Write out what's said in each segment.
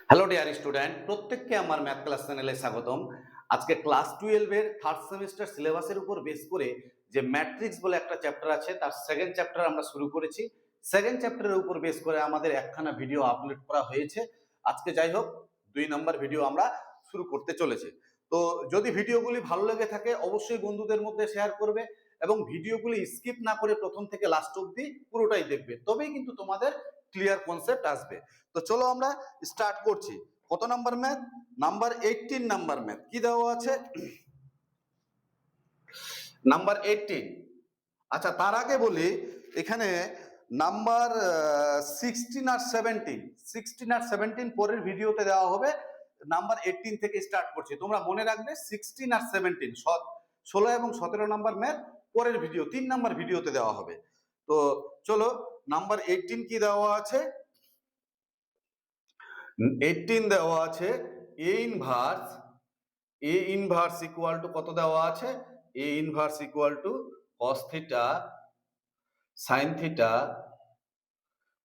Hello dear student, প্রত্যেককে আমার math class চ্যানেলে স্বাগতম। আজকে ক্লাস 12 এর থার্ড সেমিস্টার সিলেবাসের উপর বেস করে যে ম্যাট্রিক্স বলে একটা চ্যাপ্টার আছে, তার সেকেন্ড চ্যাপ্টার আমরা শুরু করেছি। সেকেন্ড চ্যাপ্টারের উপর বেস করে আমাদের একখানা ভিডিও আপলোড করা হয়েছে। আজকে যাই হোক 2 নম্বর ভিডিও আমরা শুরু করতে চলেছি। তো যদি ভিডিওগুলি ভালো লেগে থাকে অবশ্যই বন্ধুদের মধ্যে শেয়ার করবে এবং ভিডিওগুলি স্কিপ না করে প্রথম থেকে লাস্ট অবধি পুরোটাই দেখবে, তবেই কিন্তু তোমাদের ক্লিয়ার কনসেপ্ট আসবে। তো চলো আমরা স্টার্ট করছি। কত number math? Number 18 number math. কি দেওয়া আছে? নাম্বার 18। আচ্ছা, তার আগে বলি এখানে নাম্বার 16 আর 17, 16 আর 17 পরের ভিডিওতে দেওয়া হবে। নাম্বার 18 থেকে স্টার্ট করছি। তোমরা মনে রাখবে 16 আর 17, 16 এবং 17 নাম্বার ম্যাথ পরের ভিডিও 3 নাম্বার ভিডিওতে দেওয়া হবে। তো চলো, নাম্বার 18 কি দেওয়া আছে? 18 দেওয়া আছে এ ইনভার্স ইকুয়াল টু কত দেওয়া আছে? A inverse equal to cos theta sin theta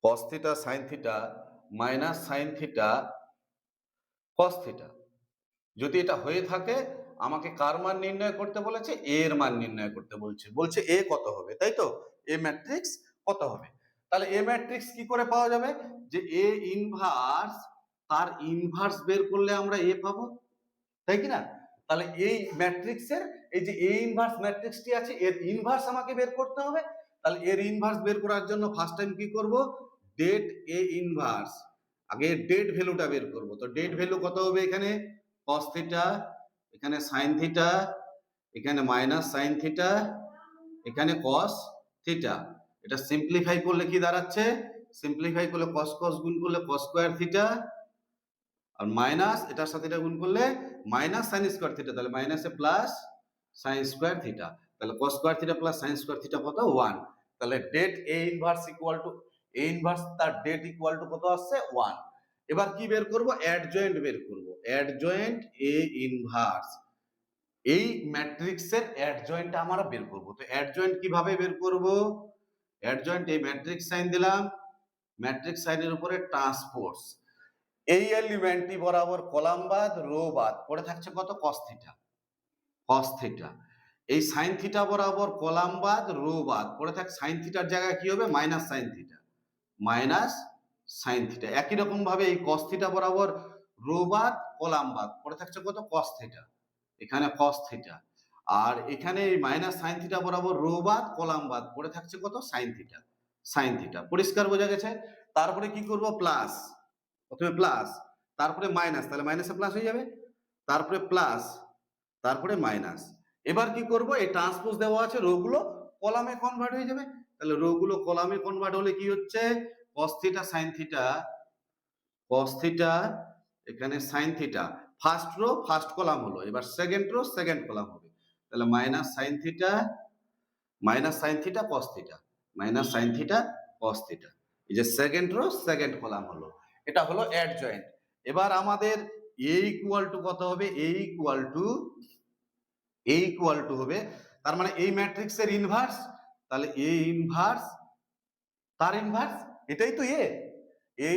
cos theta sin theta minus sin theta cos theta. যদি এটা হয়ে থাকে আমাকে কার মান নির্ণয় করতে বলেছে? এ এর মান নির্ণয় করতে বলছে এ কত হবে, তাই তো? এ ম্যাট্রিক্স কত হবে? তাহলে এ ম্যাট্রিক্স কি করে পাওয়া যাবে? যে এ ইনভার্স, তার ইনভার্স বের করলে আমরা এ পাবো, তাই কি না? তাহলে এই ম্যাট্রিক্সের এই যে এ ইনভার্স ম্যাট্রিক্সটি আছে, এর ইনভার্স আমাকে বের করতে হবে। তাহলে এর ইনভার্স বের করার জন্য ফার্স্ট টাইম কি করব? ডেট এ ইনভার্স, আগে ডেট ভ্যালুটা বের করব। তো ডেট ভ্যালু কত হবে? এখানে cos থিটা, এখানে sin থিটা, এখানে মাইনাস sin থিটা, এখানে cos থিটা। এটা সিম্পলিফাই করলে কি দাঁড়াচ্ছে? সিম্পলিফাই করলে cos cos গুণ করলে cos স্কয়ার থিটা, আর মাইনাস এটার সাথে এটা গুণ করলে মাইনাস সাইন স্কয়ার থিটা, তাহলে মাইনাসে প্লাস সাইন স্কয়ার থিটা। তাহলে cos square theta plus sine square theta কত? 1। তাহলে det A inverse equal to A inverse, তার ডেট ইকুয়াল টু কত আসছে? 1। এবার কি বের করব? অ্যাডজয়েন্ট বের করব। অ্যাডজয়েন্ট এ ইনভার্স, এই ম্যাট্রিক্সের অ্যাডজয়েন্ট আমরা বের করব। তো অ্যাডজয়েন্ট কিভাবে বের করব? অ্যাডজয়েন্ট, এই ম্যাট্রিক্স সাইন দিলাম, ম্যাট্রিক্স সাইনের উপরে ট্রান্সপোজ, এই এলিমেন্টটি বরাবর কলাম বাদ রো বাদ পড়ে থাকছে কত? cos theta, cos theta. এই sin থিটা বরাবর কলাম বাদ রো বাদ পড়ে থাকছে sin থিটার জায়গায় কি হবে? Minus sin theta, minus sin theta. একই রকম ভাবে এই cos থিটা বরাবর রো বাদ কলাম বাদ পড়ে থাকছে কত? cos থিটা, এখানে cos থিটা। আর এখানে এই মাইনাস sin থিটা বরাবর রো বাদ কলাম বাদ পড়ে থাকছে কত? sin theta, sin theta. পরিষ্কার বোঝা গেছে? তারপরে কি করব? প্লাস, প্রথমে প্লাস, তারপরে মাইনাস, তাহলে মাইনাসে প্লাস হয়ে যাবে, তারপরে প্লাস, তারপরে মাইনাস। এবার কি করব? এই ট্রান্সপোজ দেওয়া আছে, রো গুলো কলামে কনভার্ট হয়ে যাবে। তাহলে রো গুলো কলামে কনভার্ট হলে কি হচ্ছে? cos theta sin theta, cos theta, এখানে sin theta. First row first column হলো, এবার সেকেন্ড রো সেকেন্ড কলাম হবে। তাহলে minus sin theta, minus sin theta cos theta, minus sin theta cos theta. এই যে সেকেন্ড রো সেকেন্ড কলাম হলো, এটা হলো অ্যাডজয়েন্ট। এবার আমাদের এ ইকুয়াল টু কত হবে? এ ইকুয়াল টু হবে, তার মানে এই ম্যাট্রিক্সের ইনভার্স। তাহলে এ ইনভার্স, তার ইনভার্স, এটাই তো এ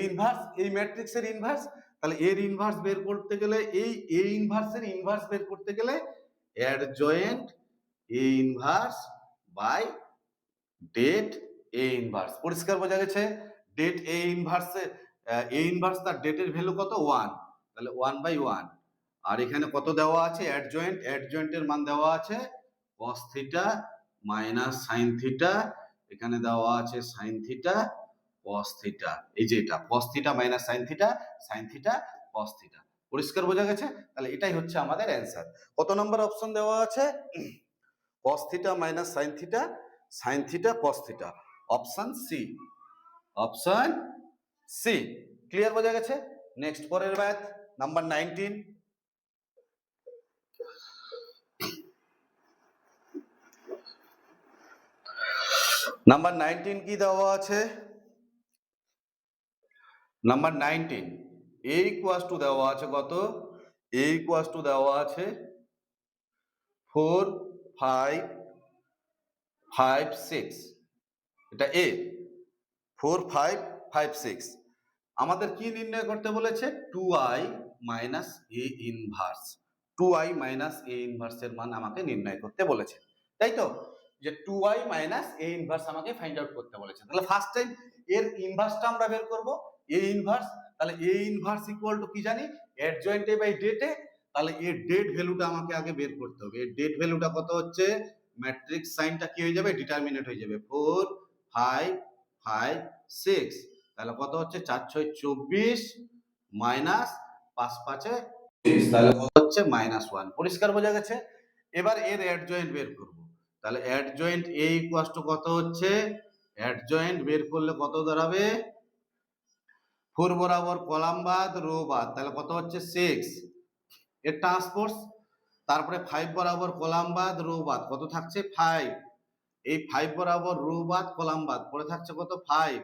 ইনভার্স, এই ম্যাট্রিক্সের ইনভার্স। তাহলে এর ইনভার্স বের করতে গেলে, এই এ ইনভার্সের ইনভার্স বের করতে গেলে adjoint A inverse by det A inverse. পরিষ্কার বোঝা গেছে? Det A inverse, A inverse তার ডেটের ভ্যালু কত? 1। তাহলে 1/1। আর এখানে কত দেওয়া আছে? অ্যাডজয়েন্ট, অ্যাডজয়েন্টের মান দেওয়া আছে cos theta minus sin theta, এখানে দেওয়া আছে sin থিটা cos থিটা। এই যে এটা cos theta minus sin theta, sin theta cos theta. পরিষ্কার বোঝা গেছে? তাহলে এটাই হচ্ছে আমাদের অ্যান্সার। কত নম্বর অপশন দেওয়া আছে? cos theta minus sin theta, sin theta cos theta, option C, option C. Clear বোঝা গেছে? নেক্সট পরের ম্যাথ নাম্বার 19। নাম্বার 19 কি দেওয়া আছে? নাম্বার 19 a ইকুয়ালস টু দেওয়া আছে কত? a ইকুয়ালস টু দেওয়া আছে 4 5 5 6, এটা a 4 5 5 6। আমাদের কি নির্ণয় করতে বলেছে? 2i minus A inverse. 2i minus A inverse এর মান আমাকে নির্ণয় করতে বলেছে, তাই তো? যে 2i মাইনাস এ ইনভার্স আমাকে ফাইন্ড আউট করতে বলেছে। তাহলে ফার্স্ট টাইম এর ইনভার্সটা আমরা বের করব, এ ইনভার্স। তাহলে এ ইনভার্স ইকুয়াল টু কি জানি? অ্যাডজয়েন্ট এ বাই ডেট এ। তাহলে এর ডেট ভ্যালুটা আমাকে আগে বের করতে হবে। এর ডেট ভ্যালুটা কত হচ্ছে? ম্যাট্রিক্স সাইনটা কি হয়ে যাবে? ডিটারমিনেন্ট হয়ে যাবে। 4 5 5 6। তাহলে কত হচ্ছে? 4 6 24 মাইনাস 5 5 30। তাহলে কত হচ্ছে? -1। পরিষ্কার বোঝা গেছে? এবার এর অ্যাডজয়েন্ট বের করব। তাহলে অ্যাডজয়েন্ট এ ইকুয়ালস টু কত হচ্ছে? অ্যাডজয়েন্ট বের করলে কত দাঁড়াবে? 4 বরাবর কলাম বাদ রো বাদ, তাহলে কত হচ্ছে? 6। এর ট্রান্সপোজ, তারপরে 5 বরাবর কলাম বাদ রো বাদ, কত থাকছে? 5। এই 5 বরাবর রো বাদ কলাম বাদ, পড়ে থাকছে কত? 5।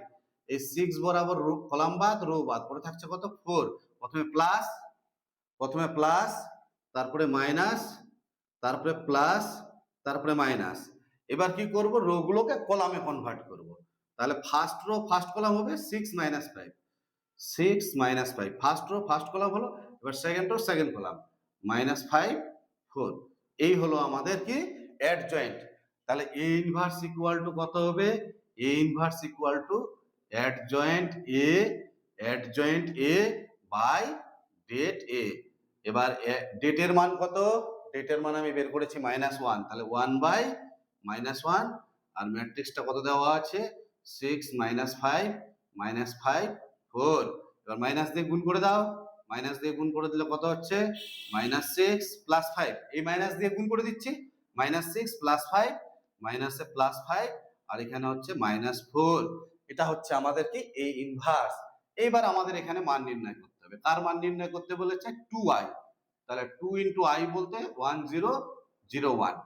এই 6 বরাবর কলাম বাদ রো বাদ, পড়ে থাকছে কত? 4। প্রথমে প্লাস, তারপরে মাইনাস, তারপরে প্লাস, তারপরে মাইনাস। এবার কি করব? রো গুলোকে কলামে কনভার্ট করব। তাহলে ফার্স্ট রো ফার্স্ট কলাম হবে 6 minus 5, 6 minus 5। First row first column হলো। এবার সেকেন্ড রো সেকেন্ড কলাম, -5 4। এই হলো আমাদের কি? অ্যাডজয়েন্ট। তাহলে এ ইনভার্স ইকুয়াল টু কত হবে? A inverse equal to adjoint A by det A. এবার ডেটের মান কত? ডেটের মান আমি বের করেছি -1, তাহলে 1 বাই -1। আর ম্যাট্রিক্সটা কত দেওয়া আছে? 6 -5 -5 4। এবার মাইনাস দিয়ে গুণ করে দাও। মাইনাস দিয়ে গুণ করে দিলে কত হচ্ছে? -6 প্লাস 5। এই মাইনাস দিয়ে গুণ করে দিচ্ছি। -6 প্লাস 5, মাইনাসে প্লাস 5, আর এখানে হচ্ছে -4। এটা হচ্ছে আমাদের কি? A inverse. এইবার আমাদের এখানে মান নির্ণয় করতে হবে। কার মান নির্ণয় করতে বলেছে? 2i। তাহলে 2 ইন্টু i বলতে 1001।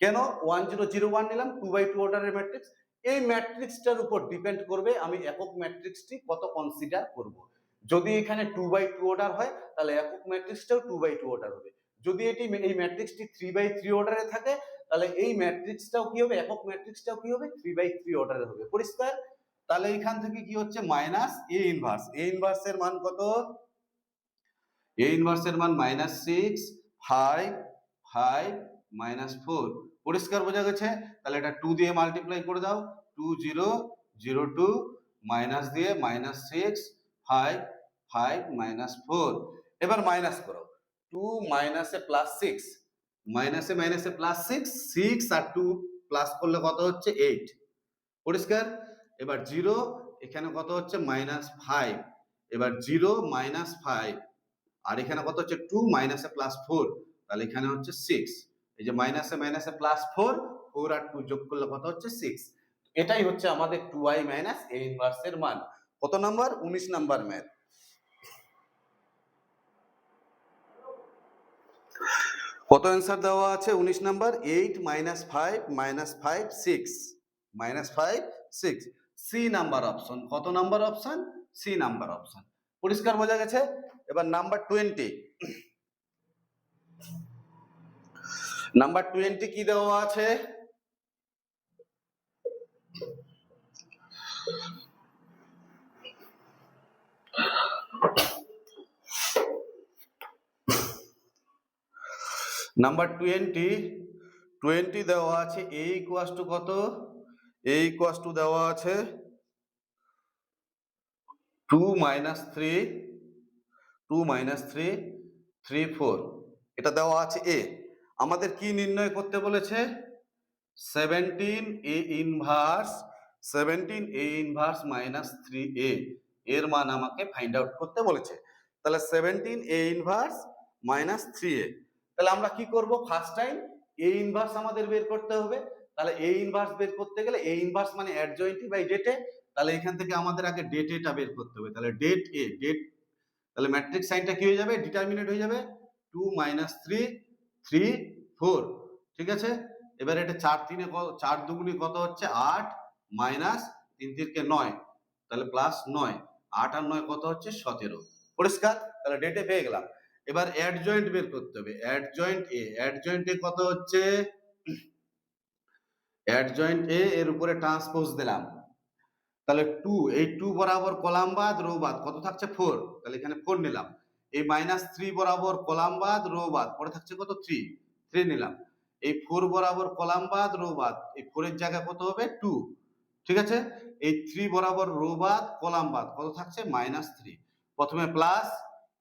কেন 1001 নিলাম? 2/2 অর্ডারের ম্যাট্রিক্স। এই ম্যাট্রিক্সটার উপর ডিপেন্ড করবে আমি একক ম্যাট্রিক্সটি কত কনসিডার করব। যদি এখানে 2/2 অর্ডার হয়, তাহলে একক ম্যাট্রিক্সটাও 2/2 অর্ডার হবে। যদি এই ম্যাট্রিক্সটি 3/3 অর্ডারে থাকে, তাহলে এই ম্যাট্রিক্সটাও কি হবে? একক ম্যাট্রিক্সটাও কি হবে? 3/3 অর্ডারে হবে। পরিষ্কার? তাহলে এখান থেকে কি হচ্ছে? Minus A inverse. A inverse এর মান কত? এ ইনভার্সের মান -6 5 5 -4। পরিষ্কার বোঝা গেছে? তাহলে এটা 2 দিয়ে মাল্টিপ্লাই করে দাও। 2 0 0 2 মাইনাস দিয়ে -6 5 5 -4। এবার মাইনাস করো। 2 মাইনাসে প্লাস 6, মাইনাসে মাইনাসে প্লাস 6, 6 আর 2 প্লাস করলে কত হচ্ছে? 8। পরিষ্কার? এবার 0, এখানে কত হচ্ছে? -5। এবার 0 -5, আর এখানে কত হচ্ছে? 2 মাইনাসে প্লাস 4, তাহলে এখানে হচ্ছে 6। এই যে মাইনাসে মাইনাসে প্লাস 4, 4 আর 2 যোগ করলে কত হচ্ছে? 6। এটাই হচ্ছে আমাদের 2i মাইনাস a ইনভার্স এর মান। কত নাম্বার? 19 number math. কত অ্যান্সার দেওয়া আছে? 19 নাম্বার। 8 -5 -5 6 -5 6। C number option. কত number option? C number option. পরিষ্কার বোঝা গেছে? এবার নাম্বার 20। নাম্বার 20 কি দেওয়া আছে? নাম্বার 20 দেওয়া আছে a ইকুয়ালস টু কত? a ইকুয়ালস টু দেওয়া আছে 2 -3 2 -3 3 4। এটা দেওয়া আছে a। আমাদের কি নির্ণয় করতে বলেছে? 17 a inverse, 17 a inverse -3a এর মান আমাকে ফাইন্ড আউট করতে বলেছে। তাহলে 17 a ইনভার্স -3a। তাহলে আমরা কি করব? ফার্স্ট টাইম a ইনভার্স আমাদের বের করতে হবে। তাহলে a ইনভার্স বের করতে গেলে a ইনভার্স মানে অ্যাডজয়েন্ট বাই ডেট এ। তাহলে এখান থেকে আমাদের আগে ডেট এটা বের করতে হবে। তাহলে ডেট এ, ডেট, তাহলে ম্যাট্রিক্স সাইনটা কি হয়ে যাবে? ডিটারমিনেন্ট হয়ে যাবে। 2 -3 3 4। ঠিক আছে? এবার এটা 4 3 4 দুগুণে কত হচ্ছে? 8 মাইনাস 3 3 9, তাহলে প্লাস 9। 8 আর 9 কত হচ্ছে? 17। পরিষ্কার? তাহলে ডেটে পেয়ে গেলাম। এবার অ্যাডজয়েন্ট বের করতে হবে। অ্যাডজয়েন্ট এ, অ্যাডজয়েন্ট এ কত হচ্ছে? অ্যাডজয়েন্ট এ এর উপরে ট্রান্সপোজ দিলাম। তাহলে 2, এই 2 বরাবর কলাম বাদ রো বাদ কত থাকছে 4, তাহলে এখানে 4 নিলাম। এই -3 বরাবর কলাম বাদ রো বাদ পরে থাকছে কত 3 নিলাম। এই 4 বরাবর কলাম বাদ রো বাদ এই 4 এর জায়গায় কত হবে 2, ঠিক আছে। এই 3 বরাবর রো বাদ কলাম বাদ কত থাকছে -3, প্রথমে প্লাস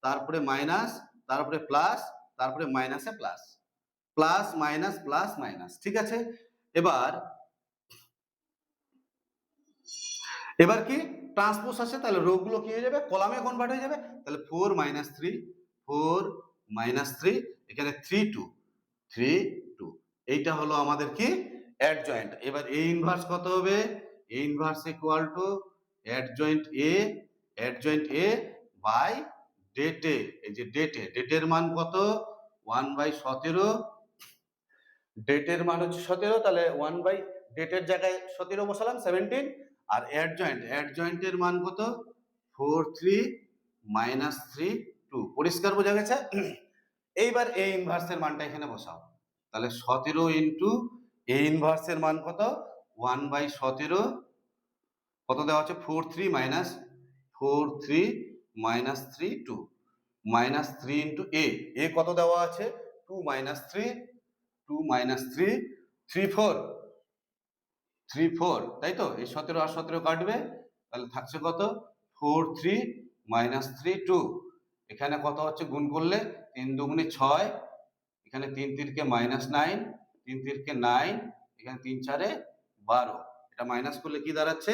তারপরে মাইনাস তারপরে প্লাস তারপরে মাইনাসে plus, plus minus plus minus, ঠিক আছে। এবার এবার কি ট্রান্সপোজ আসে, তাহলে রো গুলো কি হয়ে যাবে কলামে কনভার্ট হয়ে যাবে। তাহলে 4 - 3 এখানে 3 2 এইটা হলো আমাদের কি অ্যাডজয়েন্ট। এবার এ ইনভার্স কত হবে, A inverse equal to adjoint A by det A. এই যে ডেটের মান কত 1/17, ডেটের মান হচ্ছে 17, তাহলে 1 বাই ডেটের জায়গায় 17 বসালাম 17, আর অ্যাডজয়েন্টের মান কত 4 3 -3 2, পরিষ্কার বোঝা গেছে। এইবার এ ইনভার্সের মানটা এখানে বসাও, তাহলে 17 ইনটু এ ইনভার্সের মান কত 1/17 কত দেওয়া আছে 4 3 -3 2 -3 ইনটু এ কত দেওয়া আছে 2 -3 3 4 তাই তো। এই 17 আর 17 কাটবে, তাহলে থাকছে কত 4 3 -3 2, এখানে কত হচ্ছে গুণ করলে 3 দুগুণে 6, এখানে 3 তিরকে -9, 3 তিরকে 9, এখানে 3 4 12, এটা মাইনাস করলে কি দাঁড়াচ্ছে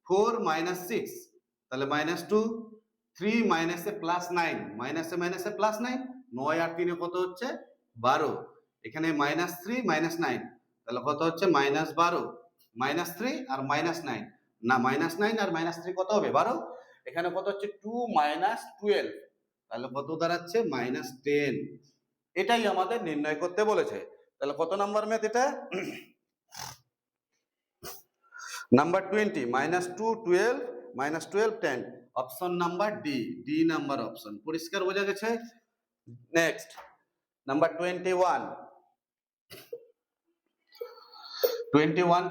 4 -6, তাহলে -2, 3 মাইনাসে +9, মাইনাসে +9, 9 আর 3 কত হচ্ছে 12, এখানে -3 -9, তাহলে কত হচ্ছে -12, -3 আর -9, না -9 আর -3 কত হবে 12, এখানে কত হচ্ছে 2 -12, তাহলে কত দাঁড়াচ্ছে -10। এটাই আমাদের নির্ণয় করতে বলেছে। তাহলে কত নাম্বার ম্যাথ এটা number 20 -2 12 -12 10, option number D number option, পরিষ্কার বোঝা গেছে। নেক্সট নাম্বার 21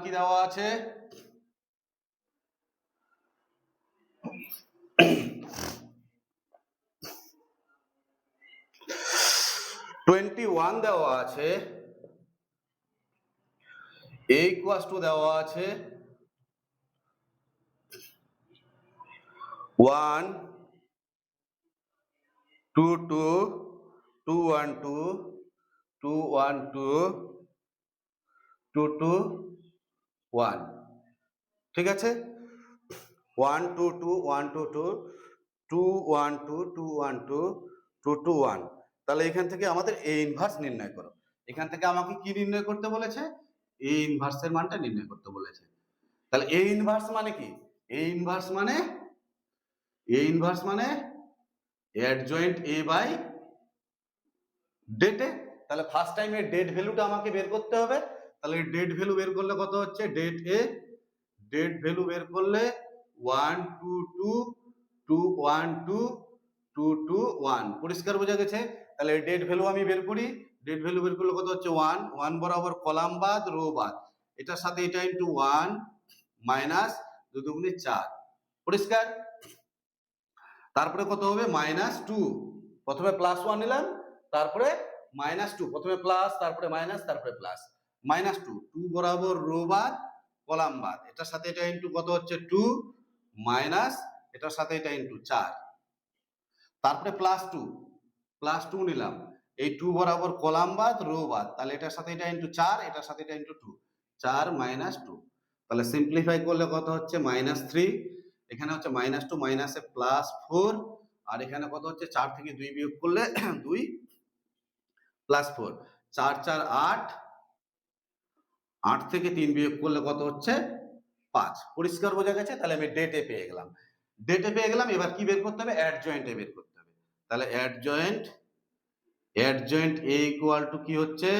কি দেওয়া আছে 21 দেওয়া আছে, a ইকুয়ালস টু দেওয়া আছে 1 2 2 2 1 2 2 1 2 2 2 1, ঠিক আছে। 1 2 2 1 2 2 2 1 2 2 1 2 2 2 1, তাহলে এখান থেকে আমাদের এ ইনভার্স নির্ণয় করো। এখান থেকে আমাকে কি নির্ণয় করতে বলেছে এ ইনভার্সের মানটা নির্ণয় করতে বলেছে। তাহলে এ ইনভার্স মানে কি, এ ইনভার্স মানে অ্যাডজয়েন্ট এ বাই ডেট এ। তাহলে ফার্স্ট টাইম এর ডেট ভ্যালুটা আমাকে বের করতে হবে। তাহলে ডেট ভ্যালু বের করলে কত হচ্ছে ডেট ভ্যালু বের করলে 1 2 2 2 1 2 2 2 1, পরিষ্কার বোঝা গেছে। তাহলে ডেট ভ্যালু আমি বের করি, ডেট ভ্যালু বের করলে কত হচ্ছে 1 1 বরাবর কলাম বাদ রো বাদ, এটার সাথে এটা ইনটু 1 মাইনাস 2 দুগুণে 4, পরিষ্কার। তারপরে কত হবে -2, প্রথমে +1 নিলাম তারপরে -2, প্রথমে প্লাস তারপরে মাইনাস তারপরে প্লাস, -2 2 বরাবর রো বাদ কলাম বাদ, এটার সাথে এটা ইনটু কত হচ্ছে 2 মাইনাস এটার সাথে এটা ইনটু 4, তারপরে +2 নিলাম, এই 2 বরাবর কলাম বাদ রো বাদ, তাহলে এটার সাথে এটা ইনটু 4, এটার সাথে এটা ইনটু 2, 4 -2, তাহলে সিম্পলিফাই করলে কত হচ্ছে -3, এখানে হচ্ছে -2 মাইনাসে +4, আর এখানে কত হচ্ছে 4 থেকে 2 বিয়োগ করলে 2 +4, 4 4 8, 8 থেকে 3 বিয়োগ করলে কত হচ্ছে 5, পরিষ্কার বোঝা গেছে। তাহলে আমি ডেটে পেয়ে গেলাম, এবার কি বের করতে হবে অ্যাডজয়েন্টে বের করতে হবে। তাহলে অ্যাডজয়েন্ট এ ইকুয়াল টু কি হচ্ছে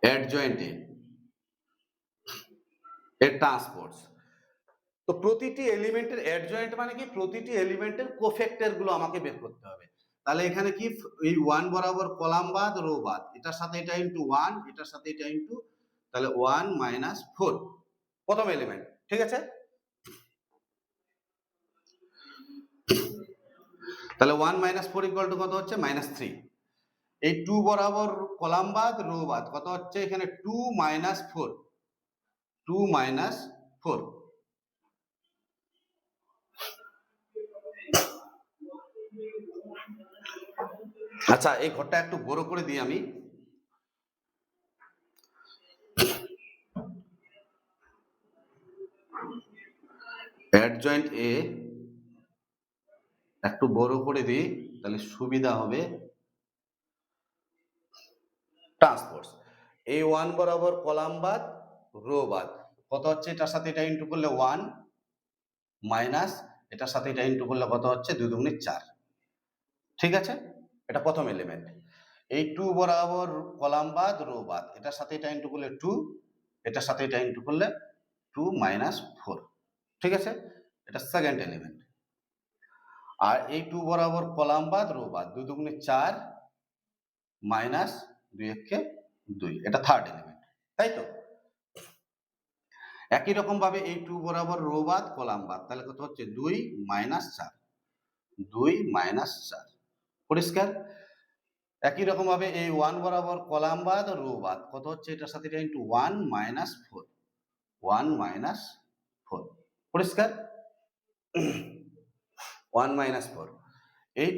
অ্যাডজয়েন্ট এর ট্রান্সপোজ। তো প্রতিটি এলিমেন্টের অ্যাডজয়েন্ট মানে কি প্রতিটি এলিমেন্টের কোফ্যাক্টর গুলো আমাকে বের করতে হবে। তাহলে এখানে কি এই 1 বরাবর কলাম বাদ রো বাদ, এটার সাথে এটা ইনটু 1, এটার সাথে এটা ইনটু, তাহলে 1 - 4, প্রথম এলিমেন্ট, ঠিক আছে। তাহলে 1 - 4 = কত হচ্ছে -3। এই 2 বরাবর কলাম বাদ রো বাদ কত হচ্ছে এখানে 2 - 4, 2 - 4। আচ্ছা, এই ঘরটা একটু বড় করে দিই আমি। অ্যাডজয়েন্ট এ একটু বড় করে দিই, তাহলে সুবিধা হবে। ট্রান্সপোজ এই 1 বরাবর কলাম বাদ রো বাদ কত হচ্ছে, এটার সাথে এটা ইন্টু করলে 1 মাইনাস এটার সাথে এটা ইন্টু করলে কত হচ্ছে 2 দুগুণে 4, ঠিক আছে। এটা প্রথম এলিমেন্ট। এই 2 বরাবর কলাম বাদ রো বাদ এটার সাথে এটা ইন্টু করলে 2, এটার সাথে এটা ইন্টু করলে 2 - 4, ঠিক আছে। এটা সেকেন্ড এলিমেন্ট। আর এই 2 বরাবর কলাম বাদ রো বাদ 2 দুগুণে 4 মাইনাস 2 একে 2, এটা থার্ড এলিমেন্ট, তাই তো। একই রকম ভাবে এই 2 বরাবর রো বাদ কলাম বাদ তাহলে কত হচ্ছে 2 - 4, 2 - 4, পরিষ্কার। একই রকম ভাবে এই 1 বরাবর কলাম বাদ রো বাদ কত হচ্ছে, এটার সাথে এটা ইন্টু 1 - 4, 1 - 4, পরিষ্কার। 1 - 4 এই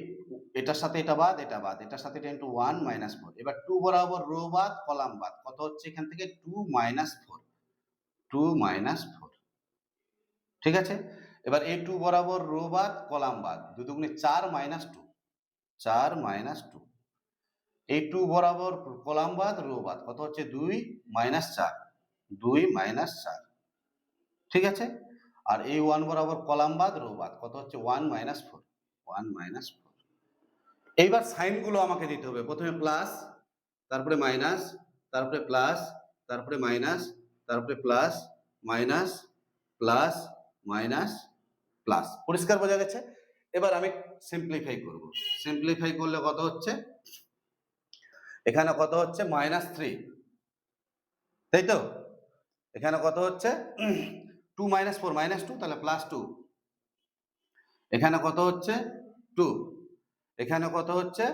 এটার সাথে এটা বাদ এটা বাদ এটার সাথে এটা ইন্টু 1 - 4। এবার 2 বরাবর রো বাদ কলাম বাদ কত হচ্ছে এখান থেকে 2 - 4, 2 - 4, ঠিক আছে। এবার এই 2 বরাবর রো বাদ কলাম বাদ 2 দুগুণে 4 - 2, 4 - 2। এই 2 বরাবর কলাম বাদ রো বাদ কত হচ্ছে 2 - 4, 2 - 4, ঠিক আছে। আর এই 1 বরাবর কলাম বাদ রো বাদ কত হচ্ছে 1 - 4, 1 - 4। এইবার সাইন গুলো আমাকে দিতে হবে। প্রথমে প্লাস, তারপরে মাইনাস, তারপরে প্লাস, তারপরে মাইনাস, তারপরে plus, minus, plus, minus, plus, পরিষ্কার বোঝা গেছে। এবার আমি সিম্পলিফাই করব। সিম্পলিফাই করলে কত হচ্ছে, এখানে কত হচ্ছে -3, তাই তো। এখানে কত হচ্ছে 2 - 4 -2, তাহলে +2। এখানে কত হচ্ছে 2, এখানে কত হচ্ছে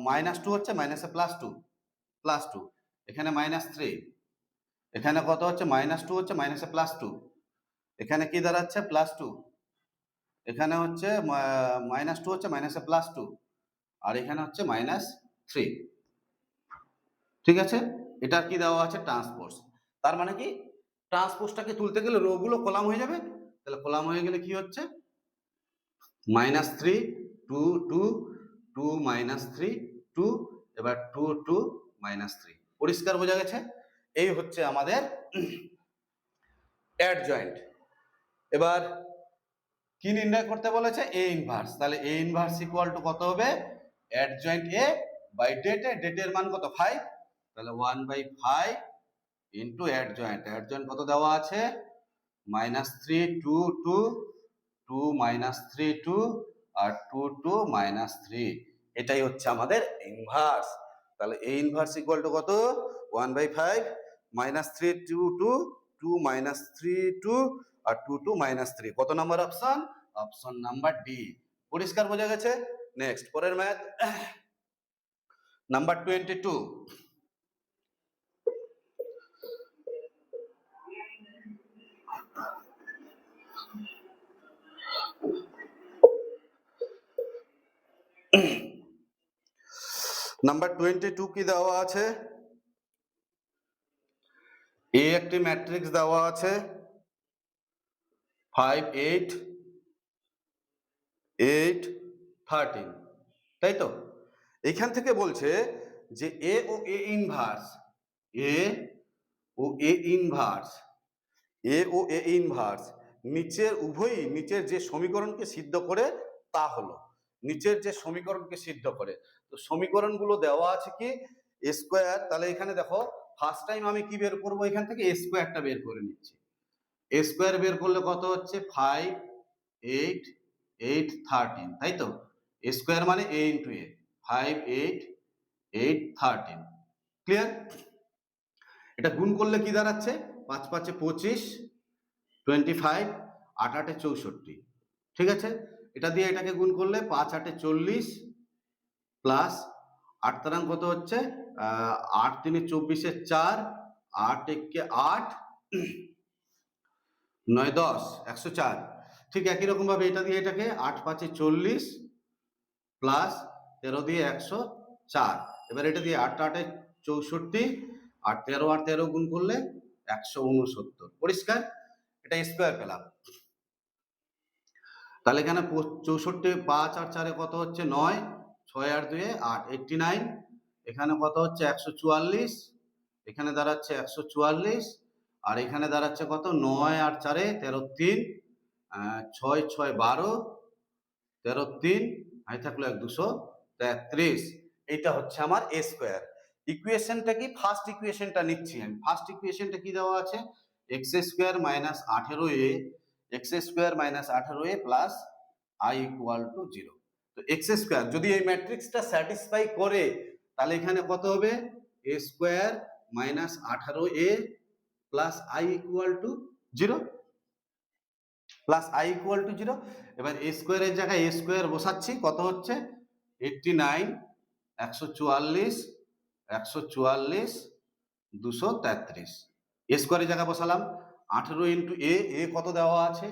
-2 হচ্ছে, মাইনাসে +2, +2। এখানে -3, এখানে কত হচ্ছে -2 হচ্ছে, মাইনাসে +2। এখানে কি দাঁড়াচ্ছে +2, এখানে হচ্ছে -2 হচ্ছে, মাইনাসে +2, আর এখানে হচ্ছে -3, ঠিক আছে। এটা কি দেওয়া আছে ট্রান্সপোজ। তার মানে কি ট্রান্সপোজটাকে তুলতে গেলে রো গুলো কলাম হয়ে যাবে। তাহলে কলাম হয়ে গেলে কি হচ্ছে -3 2 2 2 -3 2, এবার 2 2 -3, পরিষ্কার বোঝা গেছে। এই হচ্ছে আমাদের অ্যাডজয়েন্ট। এবার কি নির্ণয় করতে বলেছে, এ ইনভার্স। তাহলে এ ইনভার্স ইকুয়াল টু কত হবে, অ্যাডজয়েন্ট এ বাই ডেট। ডেটের মান কত 5, তাহলে 1/5 ইনটু অ্যাডজয়েন্ট। অ্যাডজয়েন্ট কত দেওয়া আছে -3 2 2 2 -3 2 আর 2 2 -3। এটাই হচ্ছে আমাদের ইনভার্স। তাহলে এ ইনভার্স ইকুয়াল টু কত 1/5 -3 2 2 2 -3 2 আর 2 2 -3। কত number option, option number D. পরিষ্কার বোঝা গেছে। নেক্সট পরের ম্যাথ নাম্বার 22। নাম্বার 22 কি দেওয়া আছে, এ একটি ম্যাট্রিক্স দেওয়া আছে 5 8 8 13, তাই তো। এখান থেকে বলছে যে এ ও এ inverse, A O A inverse, A O A inverse নিচের উভয়ই নিচের যে সমীকরণকে সিদ্ধ করে তা হলো, নিচের যে সমীকরণকে সিদ্ধ করে। তো সমীকরণগুলো দেওয়া আছে কি এ স্কয়ার। তাহলে এখানে দেখো ফার্স্ট টাইম আমি কি বের করব, এখান থেকে এ স্কয়ারটা বের করে নিচ্ছি। এ স্কয়ার বের করলে কত হচ্ছে 5 8 8 13, তাই তো। এ স্কয়ার মানে a ইনটু a, 5 8 8 13, ক্লিয়ার। এটা গুণ করলে কি দাঁড়াচ্ছে 5 5 25, 25, 8 8 64, ঠিক আছে। এটা দিয়ে এটাকে গুণ করলে 5 8 40 প্লাস 8 তারাং কত হচ্ছে 8 3 24 4, 8 1 8, 9 10 104। ঠিক একই রকম ভাবে এটা দিয়ে এটাকে 8 5 40 প্লাস 13 দিয়ে 104। এবার এটা দিয়ে 8 8 64 আর 13 গুণ করলে 169। পরিষ্কার? এটা স্কোয়ার পেলাম। তাহলে এখানে 64, 5 আর 4 কত হচ্ছে 9, 6 আর 2 8, 89। এখানে কত হচ্ছে 144, এখানে দাঁড়াচ্ছে 144, আর এখানে দাঁড়াচ্ছে কত 9 আর 4 13 3, 6 6 12, 13 3, আই থাকলো 233। এইটা হচ্ছে আমার এ স্কোয়ার। ইকুয়েশনটা কি? ফার্স্ট ইকুয়েশনটা নিচ্ছি আমি। ফার্স্ট ইকুয়েশনটা কি দেওয়া আছে? X square minus 18a, x square minus 18a plus I equal to 0। তো এক্স স্কোয়ার যদি এই ম্যাট্রিক্সটা স্যাটিসফাই করে তাহলে এখানে কত হবে? A square minus 18a plus I equal to 0, plus I equal to 0। এবার এ স্কোয়ারের জায়গায় এ স্কোয়ার বসাচ্ছি, কত হচ্ছে 89, 144, 144, 233। এ স্কোয়ারের জায়গায় বসালাম 18 ইন্টু এ, এ কত দেওয়া আছে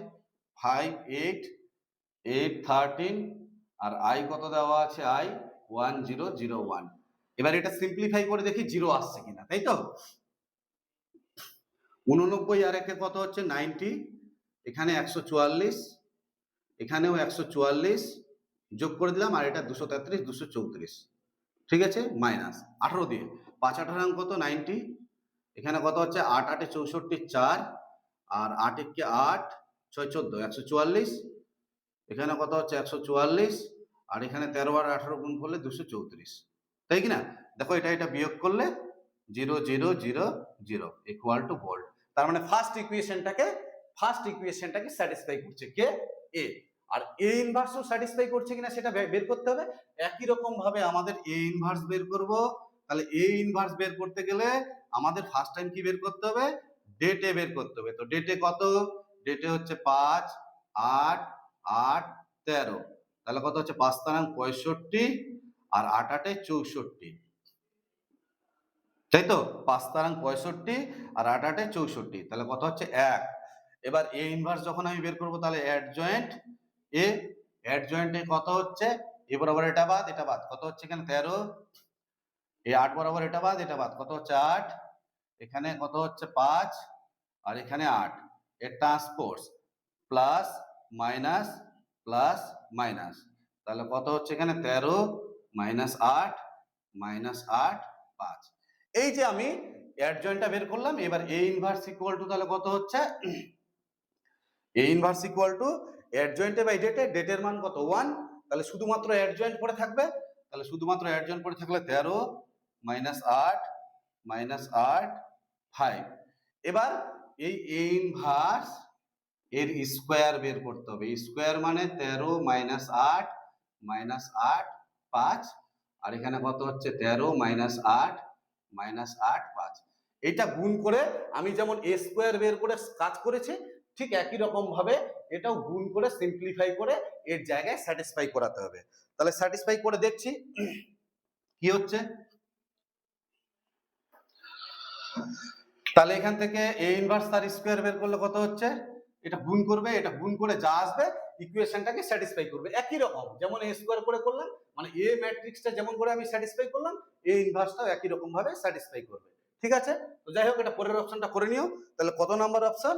5 8 8 13, আর আই কত দেওয়া আছে আই 1001। এবার এটা সিম্পলিফাই করে দেখি 0 আসছে কিনা, তাই তো। 89 আর একে কত হচ্ছে 90, এখানে 144, এখানেও 144 যোগ করে দিলাম, আর এটা 233 234, ঠিক আছে। মাইনাস 18 দিয়ে 5 18 কত 90, এখানে কত হচ্ছে 8 8 64 4, আর 8 1 8, 6 14 144, এখানে কত হচ্ছে 144, আর এখানে 13 আর 18 গুণ করলে 234, তাই কি না? দেখো এটা এটা বিয়োগ করলে 0 0 0 0 ইকুয়াল টু ভোল্ট। তার মানে ফার্স্ট ইকুয়েশনটাকে স্যাটিসফাই করছে কে? এ। আর এ ইনভার্সও স্যাটিসফাই করছে কিনা সেটা বের করতে হবে। একই রকম ভাবে আমাদের এ ইনভার্স বের করব। তাহলে এ ইনভার্স বের করতে গেলে আমাদের ফার্স্ট টাইম কি বের করতে হবে? ডেটে বের করতে হবে। তো ডেটে কত? ডেটে হচ্ছে 5 8 8 13, তাহলে কত হচ্ছে 5 তারাং 65 আর 8 8 64, তাই তো। 5 তারাং 65 আর 8 8 64, তাহলে কত হচ্ছে 1। এবার এ ইনভার্স যখন আমি বের করব তাহলে অ্যাডজয়েন্ট এ, অ্যাডজয়েন্টে কত হচ্ছে এ বরাবর এটা বাদ এটা বাদ, কত হচ্ছে এখানে 13, এই 8 বরাবর এটা বাদ কত হচ্ছে 8, এখানে কত হচ্ছে 5, আর এখানে 8, এর transpose plus minus plus minus, তাহলে কত হচ্ছে এখানে 13 মাইনাস 8 মাইনাস 8 5। এই যে আমি অ্যাডজয়েন্টটা বের করলাম। এবার এ ইনভার্স ইকুয়াল টু তাহলে কত হচ্ছে এ ইনভার্স ইকুয়াল টু অ্যাডজয়েন্টে বাই ডেটে, ডেটের মান কত 1, তাহলে শুধুমাত্র অ্যাডজয়েন্ট পড়ে থাকবে। তাহলে শুধুমাত্র অ্যাডজয়েন্ট পড়ে থাকলে 13 মাইনাস 8 মাইনাস 8 5। এবার এই এ ইনভার্স এর স্কোয়ার বের করতে হবে। স্কোয়ার মানে 13 মাইনাস 8 মাইনাস 8 5, আর এখানে কত হচ্ছে 13 মাইনাস 8 মাইনাস 8 5। এটা গুণ করে আমি যেমন এ স্কোয়ার বের করে কাজ করেছি, ঠিক একই রকম ভাবে এটাও গুণ করে সিম্পলিফাই করে এর জায়গায় স্যাটিসফাই করাতে হবে। তাহলে স্যাটিসফাই করে দেখছি কি হচ্ছে। তাহলে এখান থেকে এ ইনভার্স তার স্কোয়ার বের করলে কত হচ্ছে, এটা গুণ করবে, এটা গুণ করে যা আসবে ইকুয়েশনটাকে স্যাটিসফাই করবে। একই রকম যেমন এ স্কোয়ার করে করলাম, মানে এ ম্যাট্রিক্সটা যেমন করে আমি স্যাটিসফাই করলাম, এ ইনভার্সটাও একই রকম ভাবে স্যাটিসফাই করবে। ঠিক আছে, তো যাই হোক এটা পরের অপশনটা করে নিও। তাহলে কত নাম্বার অপশন?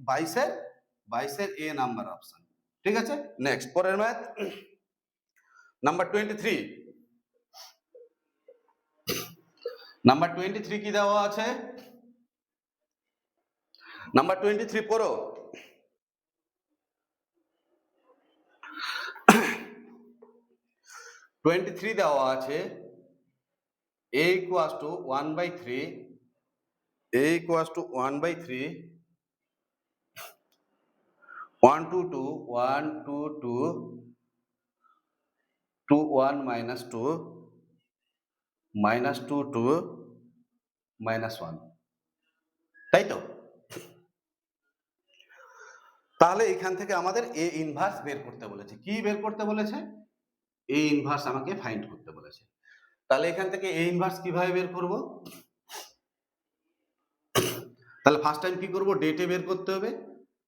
22 এর এ নাম্বার অপশন। ঠিক আছে, নেক্সট পরের ম্যাথ নাম্বার 23। নাম্বার 23 কি দেওয়া আছে? নাম্বার 23 পড়ো। 23 দেওয়া আছে a equals to 1/3, a equals to 1/3, 1 to 2, 1 to 2, 2 1 minus 2, minus 2 2, minus 1, তাই তো। তাহলে এখান থেকে আমাদের এ ইনভার্স বের করতে বলেছে। কি বের করতে বলেছে? এ ইনভার্স আমাকে ফাইন্ড করতে বলেছে। তাহলে এখান থেকে এ ইনভার্স কিভাবে বের করব? তাহলে ফার্স্ট টাইম কি করব? ডেটে বের করতে হবে।